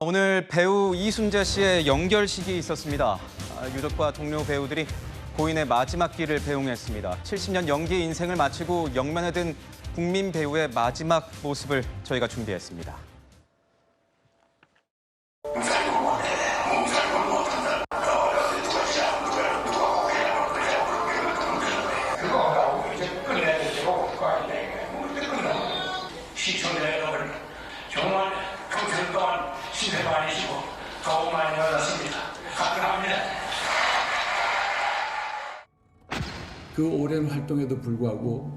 오늘 배우 이순재 씨의 영결식이 있었습니다. 유족과 동료 배우들이 고인의 마지막 길을 배웅했습니다. 70년 연기 인생을 마치고 영면에 든 국민 배우의 마지막 모습을 저희가 준비했습니다. 시청자 여러분, 정말 평생 동안 신세 많으시고 도움 많이 받았습니다. 감사합니다. 그 오랜 활동에도 불구하고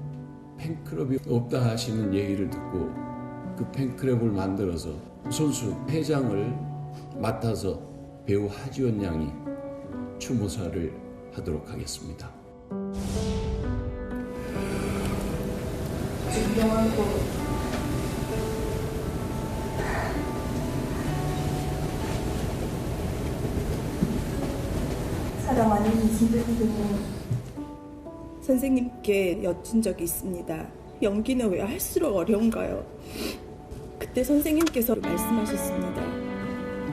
팬클럽이 없다 하시는 얘기를 듣고 그 팬클럽을 만들어서 선수 회장을 맡아서 배우 하지원 양이 추모사를 하도록 하겠습니다. 사랑하는 이순재 선생님, 선생님께 여쭌 적이 있습니다. 연기는 왜 할수록 어려운가요? 그때 선생님께서 말씀하셨습니다.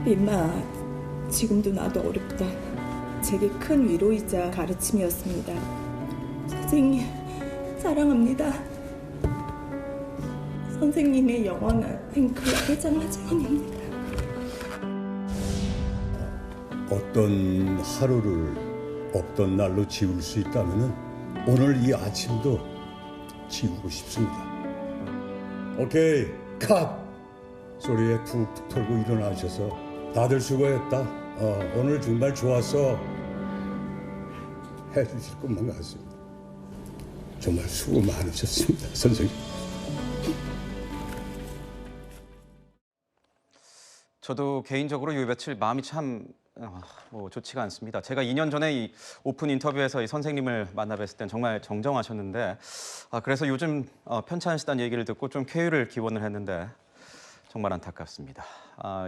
민마, 지금도 나도 어렵다. 제게 큰 위로이자 가르침이었습니다. 선생님, 사랑합니다. 선생님의 영원한 팬클럽 회장 하지원입니다. 어떤 하루를 없던 날로 지울 수 있다면 오늘 이 아침도 지우고 싶습니다. 오케이, 컷! 소리에 툭툭 털고 일어나셔서 다들 수고했다. 오늘 정말 좋았어. 해주실 것만 같습니다. 정말 수고 많으셨습니다, 선생님. 저도 개인적으로 요 며칠 마음이 참 좋지가 않습니다. 제가 2년 전에 이 오픈 인터뷰에서 이 선생님을 만나 뵀을 땐 정말 정정하셨는데 그래서 요즘 편찮으시다는 얘기를 듣고 좀 쾌유를 기원을 했는데 정말 안타깝습니다.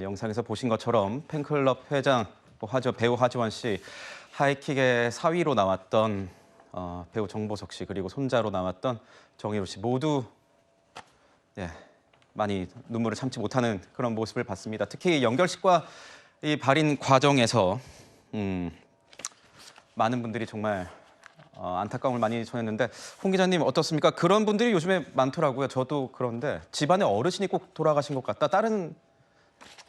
영상에서 보신 것처럼 팬클럽 회장 배우 하지원 씨, 하이킥의 사위로 나왔던 배우 정보석 씨, 그리고 손자로 나왔던 정희로 씨 모두 많이 눈물을 참지 못하는 그런 모습을 봤습니다. 특히 연결식과 이 발인 과정에서 많은 분들이 정말 안타까움을 많이 전했는데 홍 기자님 어떻습니까? 그런 분들이 요즘에 많더라고요. 저도 그런데 집안에 어르신이 꼭 돌아가신 것 같다. 다른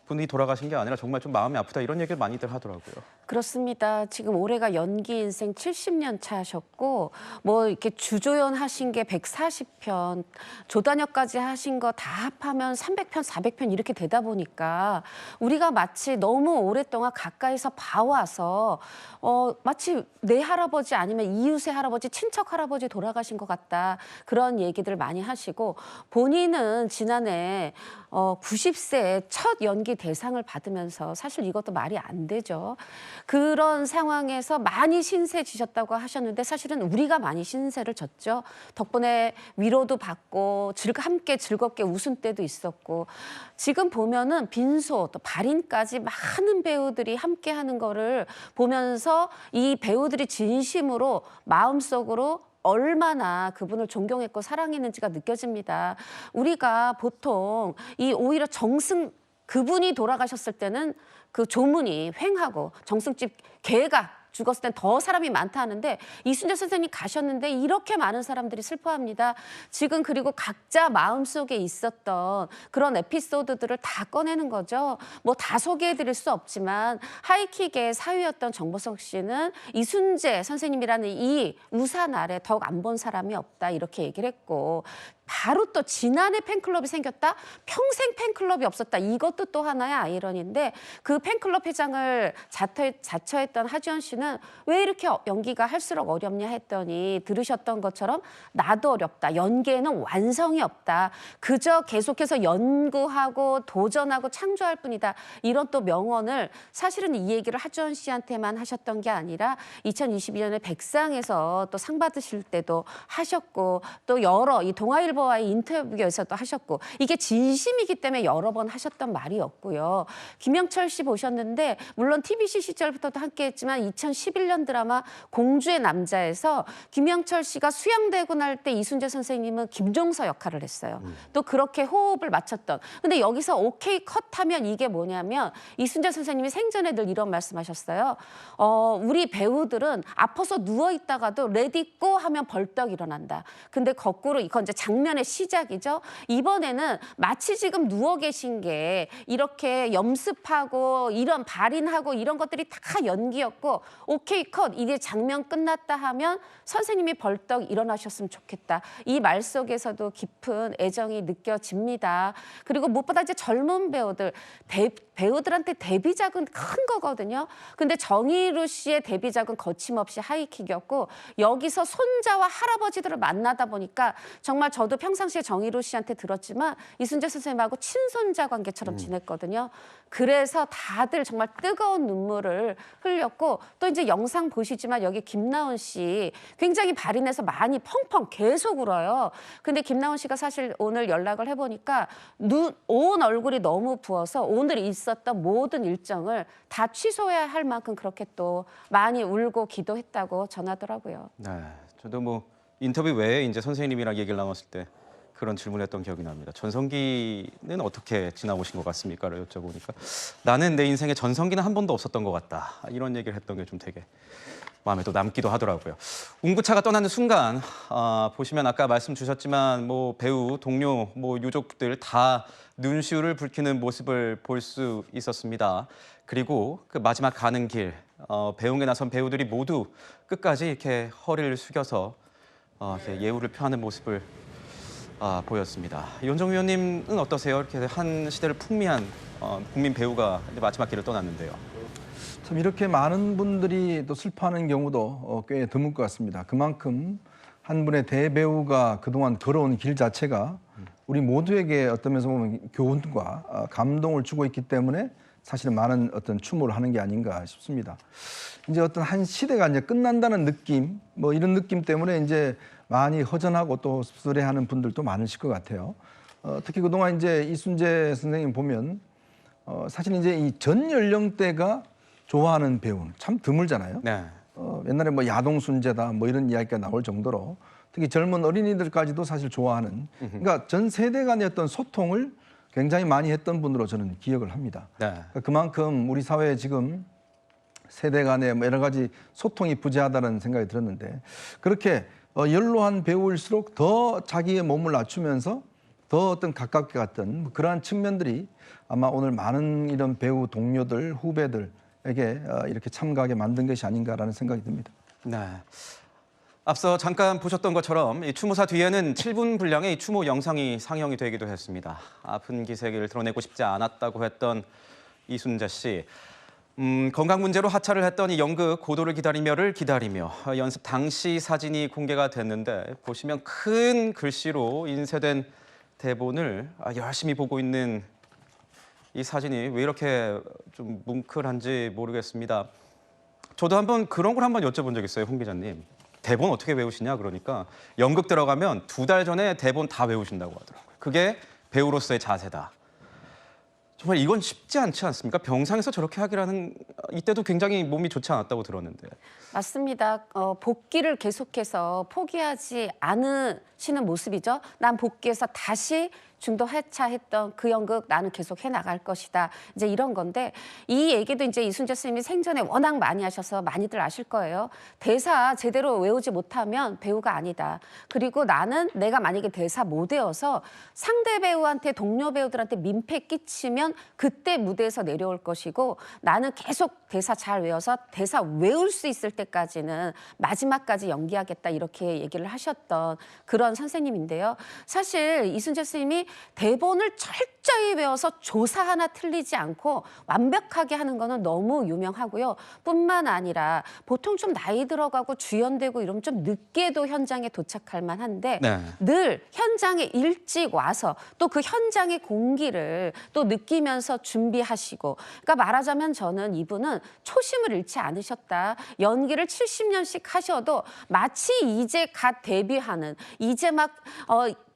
분이 돌아가신 게 아니라 정말 좀 마음이 아프다. 이런 얘기를 많이들 하더라고요. 그렇습니다. 지금 올해가 연기 인생 70년 차셨고 이렇게 주조연 하신 게 140편, 조단역까지 하신 거 다 합하면 300편, 400편 이렇게 되다 보니까 우리가 마치 너무 오랫동안 가까이서 봐와서 마치 내 할아버지 아니면 이웃의 할아버지, 친척 할아버지 돌아가신 것 같다. 그런 얘기들 많이 하시고 본인은 지난해 90세에 첫 연기 대상을 받으면서 사실 이것도 말이 안 되죠. 그런 상황에서 많이 신세지셨다고 하셨는데 사실은 우리가 많이 신세를 졌죠. 덕분에 위로도 받고 함께 즐겁게 웃은 때도 있었고 지금 보면은 빈소 또 발인까지 많은 배우들이 함께 하는 거를 보면서 이 배우들이 진심으로 마음속으로 얼마나 그분을 존경했고 사랑했는지가 느껴집니다. 우리가 보통 오히려 그분이 돌아가셨을 때는 그 조문이 횡하고 정승집 개가 죽었을 땐 더 사람이 많다 하는데 이순재 선생님 가셨는데 이렇게 많은 사람들이 슬퍼합니다. 지금 그리고 각자 마음속에 있었던 그런 에피소드들을 다 꺼내는 거죠. 다 소개해드릴 수 없지만 하이킥의 사위였던 정보석 씨는 이순재 선생님이라는 이 우산 아래 더욱 안 본 사람이 없다 이렇게 얘기를 했고 바로 또 지난해 팬클럽이 생겼다? 평생 팬클럽이 없었다. 이것도 또 하나의 아이러니인데 그 팬클럽 회장을 자처했던 하지원 씨는 왜 이렇게 연기가 할수록 어렵냐 했더니 들으셨던 것처럼 나도 어렵다. 연기에는 완성이 없다. 그저 계속해서 연구하고 도전하고 창조할 뿐이다. 이런 또 명언을 사실은 이 얘기를 하지원 씨한테만 하셨던 게 아니라 2022년에 백상에서 또 상 받으실 때도 하셨고 또 여러 이 동아일보 조선일보와의 인터뷰에서도 하셨고 이게 진심이기 때문에 여러 번 하셨던 말이었고요. 김영철 씨 보셨는데 물론 TBC 시절부터도 함께했지만 2011년 드라마 공주의 남자에서 김영철 씨가 수양되고 날 때 이순재 선생님은 김종서 역할을 했어요. 또 그렇게 호흡을 맞췄던. 근데 여기서 오케이 컷하면 이게 뭐냐면 이순재 선생님이 생전에 늘 이런 말씀하셨어요. 우리 배우들은 아파서 누워 있다가도 레디 고 하면 벌떡 일어난다. 근데 거꾸로 이건 이제 장면의 시작이죠. 이번에는 마치 지금 누워 계신 게 이렇게 염습하고 이런 발인하고 이런 것들이 다 연기였고 오케이 컷 이제 장면 끝났다 하면 선생님이 벌떡 일어나셨으면 좋겠다. 이 말 속에서도 깊은 애정이 느껴집니다. 그리고 무엇보다 이제 젊은 배우들 배우들한테 데뷔작은 큰 거거든요. 근데 정의루 씨의 데뷔작은 거침없이 하이킥이었고 여기서 손자와 할아버지들을 만나다 보니까 정말 저도 평상시에 정의루 씨한테 들었지만 이순재 선생님하고 친손자 관계처럼 지냈거든요. 그래서 다들 정말 뜨거운 눈물을 흘렸고 또 이제 영상 보시지만 여기 김나온 씨 굉장히 발인해서 많이 펑펑 계속 울어요. 근데 김나온 씨가 사실 오늘 연락을 해보니까 온 얼굴이 너무 부어서 오늘 있었던 모든 일정을 다 취소해야 할 만큼 그렇게 또 많이 울고 기도했다고 전하더라고요. 네, 저도 뭐 인터뷰 외에 이제 선생님이랑 얘기를 나눴을 때 그런 질문했던 기억이 납니다. 전성기는 어떻게 지나오신 것 같습니까?를 여쭤보니까 나는 내 인생에 전성기는 한 번도 없었던 것 같다. 이런 얘기를 했던 게 좀 되게 마음에 또 남기도 하더라고요. 운구차가 떠나는 순간 보시면 아까 말씀 주셨지만 뭐 배우, 동료, 뭐 유족들 다 눈시울을 붉히는 모습을 볼 수 있었습니다. 그리고 그 마지막 가는 길 배웅에 나선 배우들이 모두 끝까지 이렇게 허리를 숙여서 이렇게 예우를 표하는 모습을 보였습니다. 이원정 위원님은 어떠세요? 이렇게 한 시대를 풍미한 국민 배우가 이제 마지막 길을 떠났는데요. 참 이렇게 많은 분들이 또 슬퍼하는 경우도 꽤 드물 것 같습니다. 그만큼 한 분의 대배우가 그동안 걸어온 길 자체가 우리 모두에게 어떤 면에서 보면 교훈과 감동을 주고 있기 때문에 사실은 많은 어떤 추모를 하는 게 아닌가 싶습니다. 이제 어떤 한 시대가 이제 끝난다는 느낌, 뭐 이런 느낌 때문에 이제 많이 허전하고 또 씁쓸해하는 분들도 많으실 것 같아요. 특히 그동안 이제 이순재 선생님 보면 사실 이제 이 전 연령대가 좋아하는 배우는 참 드물잖아요. 네. 옛날에 뭐 야동순재다 뭐 이런 이야기가 나올 정도로 특히 젊은 어린이들까지도 사실 좋아하는 그러니까 전 세대 간의 어떤 소통을 굉장히 많이 했던 분으로 저는 기억을 합니다. 네. 그러니까 그만큼 우리 사회에 지금 세대 간의 뭐 여러 가지 소통이 부재하다는 생각이 들었는데 그렇게 연로한 배우일수록 더 자기의 몸을 낮추면서 더 어떤 가깝게 갔던 뭐 그러한 측면들이 아마 오늘 많은 이런 배우 동료들, 후배들에게 이렇게 참가하게 만든 것이 아닌가라는 생각이 듭니다. 네. 앞서 잠깐 보셨던 것처럼 이 추모사 뒤에는 7분 분량의 이 추모 영상이 상영이 되기도 했습니다. 아픈 기색을 드러내고 싶지 않았다고 했던 이순재 씨. 건강 문제로 하차를 했던 이 연극 고도를 기다리며를 기다리며 연습 당시 사진이 공개가 됐는데 보시면 큰 글씨로 인쇄된 대본을 열심히 보고 있는 이 사진이 왜 이렇게 좀 뭉클한지 모르겠습니다. 저도 한번 그런 걸 한번 여쭤본 적 있어요, 홍 기자님. 대본 어떻게 외우시냐 그러니까 연극 들어가면 2달 전에 대본 다 외우신다고 하더라고요. 그게 배우로서의 자세다. 정말 이건 쉽지 않지 않습니까? 병상에서 저렇게 하기라는 이때도 굉장히 몸이 좋지 않았다고 들었는데. 맞습니다. 복귀를 계속해서 포기하지 않으시는 모습이죠. 난 복귀해서 다시 중도 하차했던 그 연극 나는 계속 해나갈 것이다. 이제 이런 건데 이 얘기도 이제 이순재 선생님이 생전에 워낙 많이 하셔서 많이들 아실 거예요. 대사 제대로 외우지 못하면 배우가 아니다. 그리고 나는 내가 만약에 대사 못 외워서 상대 배우한테 동료 배우들한테 민폐 끼치면 그때 무대에서 내려올 것이고 나는 계속 대사 잘 외워서 대사 외울 수 있을 때까지는 마지막까지 연기하겠다 이렇게 얘기를 하셨던 그런 선생님인데요. 사실 이순재 선생님이 대본을 철저히 외워서 조사 하나 틀리지 않고 완벽하게 하는 거는 너무 유명하고요. 뿐만 아니라 보통 좀 나이 들어가고 주연되고 이러면 좀 늦게도 현장에 도착할 만한데 네. 늘 현장에 일찍 와서 또 그 현장의 공기를 또 느끼면서 준비하시고 그러니까 말하자면 저는 이분은 초심을 잃지 않으셨다. 연기를 70년씩 하셔도 마치 이제 갓 데뷔하는 이제 막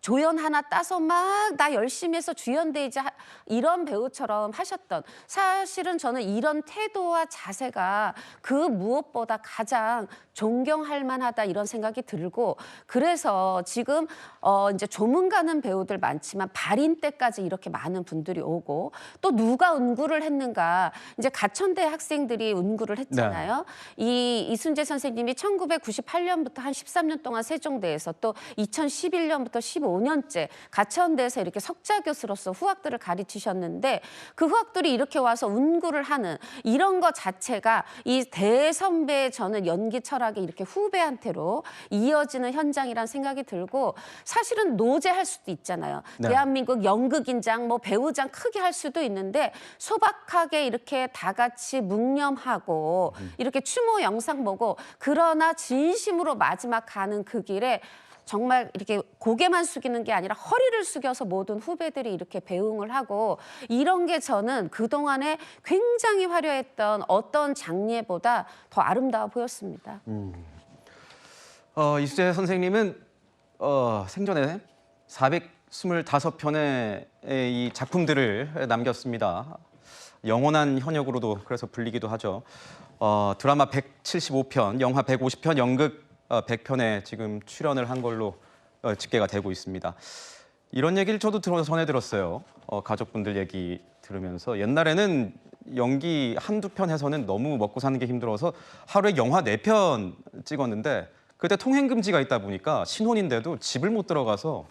조연 하나 따서 막 나 열심히 해서 주연 되자 이런 배우처럼 하셨던, 사실은 저는 이런 태도와 자세가 그 무엇보다 가장 존경할 만하다 이런 생각이 들고, 그래서 지금 이제 조문 가는 배우들 많지만 발인 때까지 이렇게 많은 분들이 오고, 또 누가 운구를 했는가, 이제 가천대 학생들이 운구를 했잖아요. 이 이순재 선생님이 1998년부터 한 13년 동안 세종대에서, 또 2011년부터 15년째 가천대에서 이렇게 석자 교수로서 후학들을 가르치셨는데, 그 후학들이 이렇게 와서 운구를 하는 이런 것 자체가 이 대선배의 저는 연기 철학이 이렇게 후배한테로 이어지는 현장이라는 생각이 들고, 사실은 노제할 수도 있잖아요. 네. 대한민국 연극인장, 뭐 배우장 크게 할 수도 있는데, 소박하게 이렇게 다 같이 묵념하고 이렇게 추모 영상 보고, 그러나 진심으로 마지막 가는 그 길에 정말 이렇게 고개만 숙이는 게 아니라 허리를 숙여서 모든 후배들이 이렇게 배웅을 하고, 이런 게 저는 그동안에 굉장히 화려했던 어떤 장례보다 더 아름다워 보였습니다. 이수재 선생님은 생전에 425편의 이 작품들을 남겼습니다. 영원한 현역으로도 그래서 불리기도 하죠. 드라마 175편, 영화 150편, 연극 100편에 지금 출연을 한 걸로 집계가 되고 있습니다. 이런 얘기를 저도 전해 들었어요. 가족분들 얘기 들으면서 옛날에는 연기 한두 편 해서는 너무 먹고 사는 게 힘들어서 하루에 영화 4편 찍었는데, 그때 통행금지가 있다 보니까 신혼인데도 집을 못 들어가서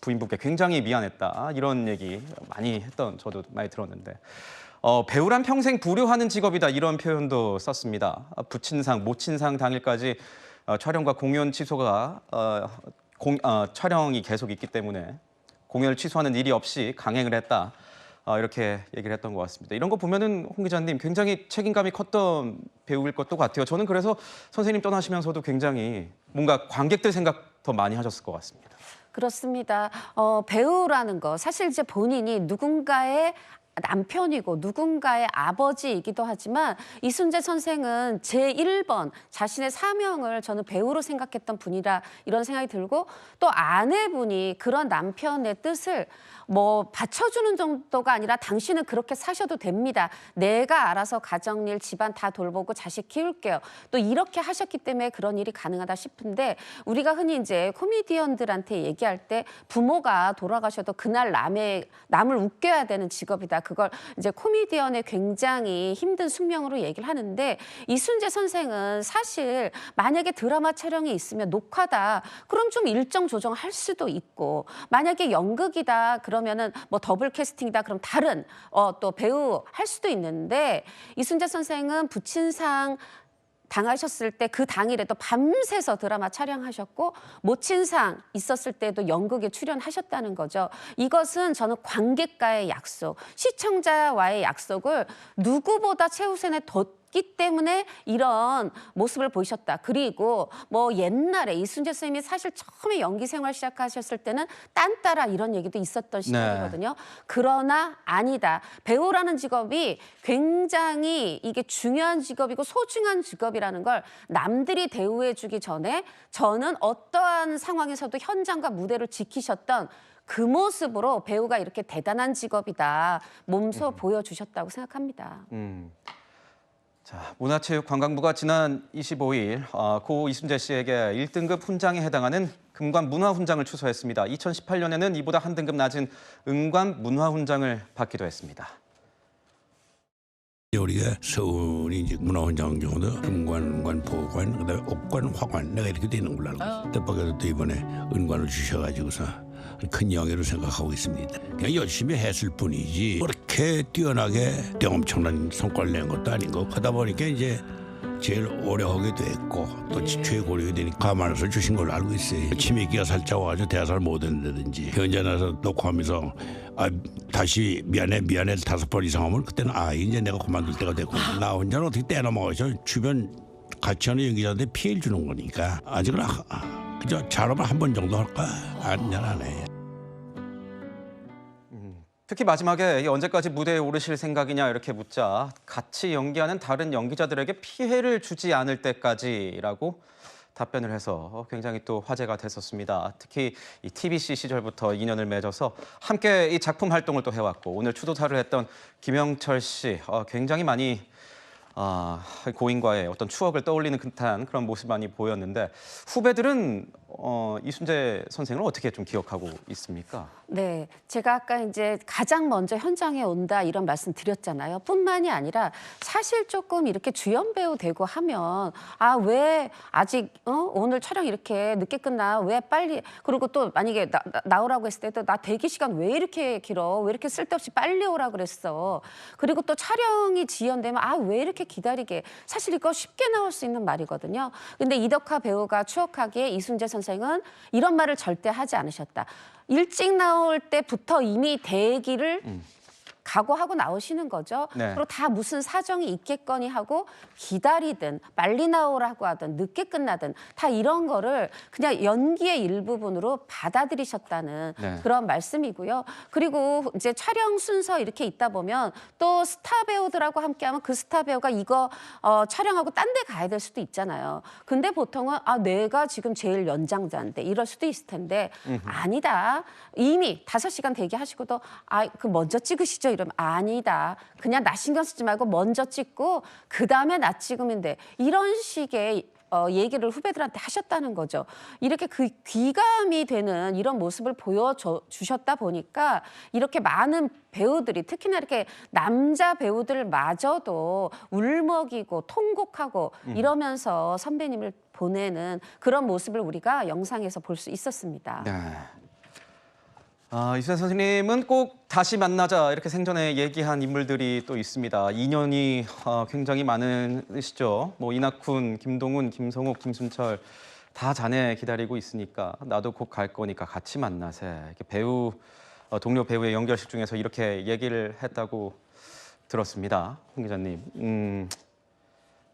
부인분께 굉장히 미안했다, 이런 얘기 많이 했던 저도 많이 들었는데, 배우란 평생 부려하는 직업이다, 이런 표현도 썼습니다. 부친상, 모친상 당일까지 촬영과 공연 취소가 촬영이 계속 있기 때문에 공연을 취소하는 일이 없이 강행을 했다, 이렇게 얘기를 했던 것 같습니다. 이런 거 보면은 홍 기자님 굉장히 책임감이 컸던 배우일 것도 같아요. 저는 그래서 선생님 떠나시면서도 굉장히 뭔가 관객들 생각 더 많이 하셨을 것 같습니다. 그렇습니다. 배우라는 거, 사실 이제 본인이 누군가의 남편이고 누군가의 아버지이기도 하지만, 이순재 선생은 제1번 자신의 사명을 저는 배우로 생각했던 분이라 이런 생각이 들고, 또 아내분이 그런 남편의 뜻을 뭐 받쳐주는 정도가 아니라 당신은 그렇게 사셔도 됩니다. 내가 알아서 가정일, 집안 다 돌보고 자식 키울게요. 또 이렇게 하셨기 때문에 그런 일이 가능하다 싶은데, 우리가 흔히 이제 코미디언들한테 얘기할 때 부모가 돌아가셔도 그날 남을 웃겨야 되는 직업이다. 그걸 이제 코미디언의 굉장히 힘든 숙명으로 얘기를 하는데, 이순재 선생은 사실 만약에 드라마 촬영이 있으면 녹화다, 그럼 좀 일정 조정할 수도 있고, 만약에 연극이다 그러면은 뭐 더블 캐스팅이다 그럼 다른 또 배우 할 수도 있는데, 이순재 선생은 부친상 당하셨을 때 그 당일에도 밤새서 드라마 촬영하셨고, 모친상 있었을 때도 연극에 출연하셨다는 거죠. 이것은 저는 관객과의 약속, 시청자와의 약속을 누구보다 최우선에 뒀기 때문에 이런 모습을 보이셨다. 그리고 뭐 옛날에 이순재 선생님이 사실 처음에 연기 생활 시작하셨을 때는 딴따라 이런 얘기도 있었던 시절이거든요. 그러나 아니다. 배우라는 직업이 굉장히 이게 중요한 직업이고 소중한 직업이라는 걸 남들이 대우해주기 전에 저는 어떠한 상황에서도 현장과 무대를 지키셨던 그 모습으로 배우가 이렇게 대단한 직업이다, 몸소 보여주셨다고 생각합니다. 자, 문화체육관광부가 지난 25일 고 이순재 씨에게 1등급 훈장에 해당하는 금관 문화훈장을 추서했습니다. 2018년에는 이보다 한 등급 낮은 은관 문화훈장을 받기도 했습니다. 우리가 서울이 이제 문화훈장 경우도 금관, 은관, 보관, 그다음에 옥관, 화관 내가 이렇게 되는 걸로 알고 있어요. 뜻밖에도 또 이번에 은관을 주셔가지고서 큰 영예로 생각하고 있습니다. 그냥 열심히 했을 뿐이지 그렇게 뛰어나게 엄청난 성과를 낸 것도 아니고, 하다 보니까 이제 제일 오래 하기도 했고 또 최고령이 되니까 감안해서 주신 걸로 알고 있어요. 치매기가 살짝 와가지고 대사를 못 했는다든지, 현재 나서 녹화하면서 다시 미안해 5번 이상 하면 그때는 이제 내가 그만둘 때가 됐고, 나 혼자는 어떻게 떼어넘어가서 주변 같이 하는 연기자한테 피해를 주는 거니까 아직은 그저 잘하면 한 번 정도 할까? 안 해. 특히 마지막에 언제까지 무대에 오르실 생각이냐 이렇게 묻자, 같이 연기하는 다른 연기자들에게 피해를 주지 않을 때까지라고 답변을 해서 굉장히 또 화제가 됐었습니다. 특히 이 TBC 시절부터 인연을 맺어서 함께 이 작품 활동을 또 해왔고 오늘 추도사를 했던 김영철 씨 굉장히 많이 고인과의 어떤 추억을 떠올리는 듯한 그런 모습 많이 보였는데 후배들은 이순재 선생을 어떻게 좀 기억하고 있습니까? 네, 제가 아까 이제 가장 먼저 현장에 온다 이런 말씀 드렸잖아요. 뿐만이 아니라 사실 조금 이렇게 주연 배우 되고 하면 왜 아직 오늘 촬영 이렇게 늦게 끝나? 왜 빨리? 그리고 또 만약에 나오라고 했을 때도 나 대기 시간 왜 이렇게 길어? 왜 이렇게 쓸데없이 빨리 오라 그랬어? 그리고 또 촬영이 지연되면 왜 이렇게 기다리게? 사실 이거 쉽게 나올 수 있는 말이거든요. 근데 이덕화 배우가 추억하기에 이순재 선생은 이런 말을 절대 하지 않으셨다. 일찍 나올 때부터 이미 대기를 각오하고 나오시는 거죠. 네. 그리고 다 무슨 사정이 있겠거니 하고 기다리든 빨리 나오라고 하든 늦게 끝나든 다 이런 거를 그냥 연기의 일부분으로 받아들이셨다는 네. 그런 말씀이고요. 그리고 이제 촬영 순서 이렇게 있다 보면 또 스타 배우들하고 함께하면 그 스타 배우가 이거 촬영하고 딴 데 가야 될 수도 있잖아요. 근데 보통은 내가 지금 제일 연장자인데 이럴 수도 있을 텐데 아니다. 이미 5시간 대기하시고도 그 먼저 찍으시죠. 이러면 아니다. 그냥 나 신경 쓰지 말고 먼저 찍고 그다음에 나 찍으면 돼. 이런 식의 얘기를 후배들한테 하셨다는 거죠. 이렇게 그 귀감이 되는 이런 모습을 보여주셨다 보니까 이렇게 많은 배우들이 특히나 이렇게 남자 배우들마저도 울먹이고 통곡하고 이러면서 선배님을 보내는 그런 모습을 우리가 영상에서 볼 수 있었습니다. 네. 이순재 선생님은 꼭 다시 만나자 이렇게 생전에 얘기한 인물들이 또 있습니다. 인연이 굉장히 많으시죠. 뭐 이낙훈, 김동훈, 김성욱, 김순철 다 자네 기다리고 있으니까 나도 곧 갈 거니까 같이 만나세. 이렇게 동료 배우의 연결식 중에서 이렇게 얘기를 했다고 들었습니다. 홍 기자님.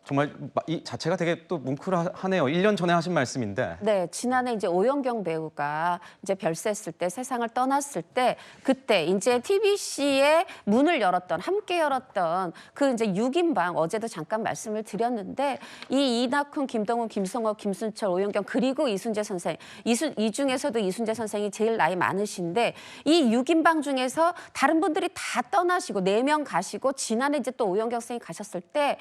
정말 이 자체가 되게 또 뭉클하네요. 1년 전에 하신 말씀인데. 네, 지난해 이제 오연경 배우가 이제 별세했을 때 세상을 떠났을 때 그때 이제 TBC의 문을 함께 열었던 그 이제 6인방 어제도 잠깐 말씀을 드렸는데 이 이낙훈, 김동훈, 김성욱, 김순철, 오연경 그리고 이순재 선생 이 중에서도 이순재 선생이 제일 나이 많으신데 이 6인방 중에서 다른 분들이 다 떠나시고 4명 가시고 지난해 이제 또 오연경 선생이 가셨을 때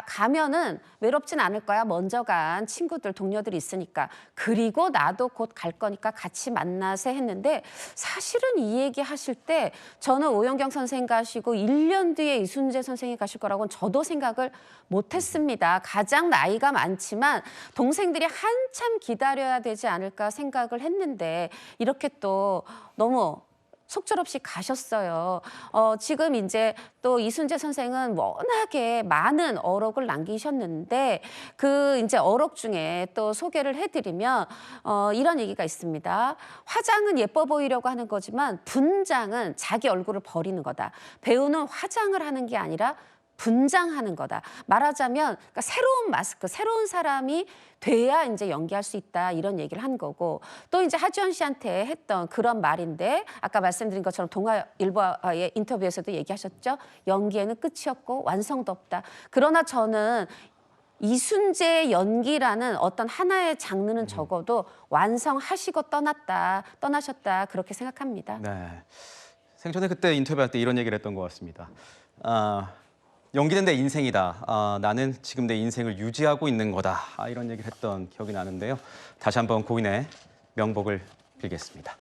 가면은 외롭진 않을 거야. 먼저 간 친구들, 동료들이 있으니까. 그리고 나도 곧 갈 거니까 같이 만나세 했는데 사실은 이 얘기 하실 때 저는 오연경 선생 가시고 1년 뒤에 이순재 선생이 가실 거라고는 저도 생각을 못했습니다. 가장 나이가 많지만 동생들이 한참 기다려야 되지 않을까 생각을 했는데 이렇게 또 너무 속절없이 가셨어요. 지금 이제 또 이순재 선생은 워낙에 많은 어록을 남기셨는데 그 이제 어록 중에 또 소개를 해드리면 이런 얘기가 있습니다. 화장은 예뻐 보이려고 하는 거지만 분장은 자기 얼굴을 버리는 거다. 배우는 화장을 하는 게 아니라 분장하는 거다. 말하자면 그러니까 새로운 마스크, 새로운 사람이 돼야 이제 연기할 수 있다 이런 얘기를 한 거고 또 이제 하지원 씨한테 했던 그런 말인데 아까 말씀드린 것처럼 동아일보의 인터뷰에서도 얘기하셨죠. 연기에는 끝이 없고 완성도 없다. 그러나 저는 이순재의 연기라는 어떤 하나의 장르는 적어도 완성하시고 떠나셨다 그렇게 생각합니다. 네. 생전에 그때 인터뷰할 때 이런 얘기를 했던 것 같습니다. 연기는 내 인생이다. 나는 지금 내 인생을 유지하고 있는 거다. 이런 얘기를 했던 기억이 나는데요. 다시 한번 고인의 명복을 빌겠습니다.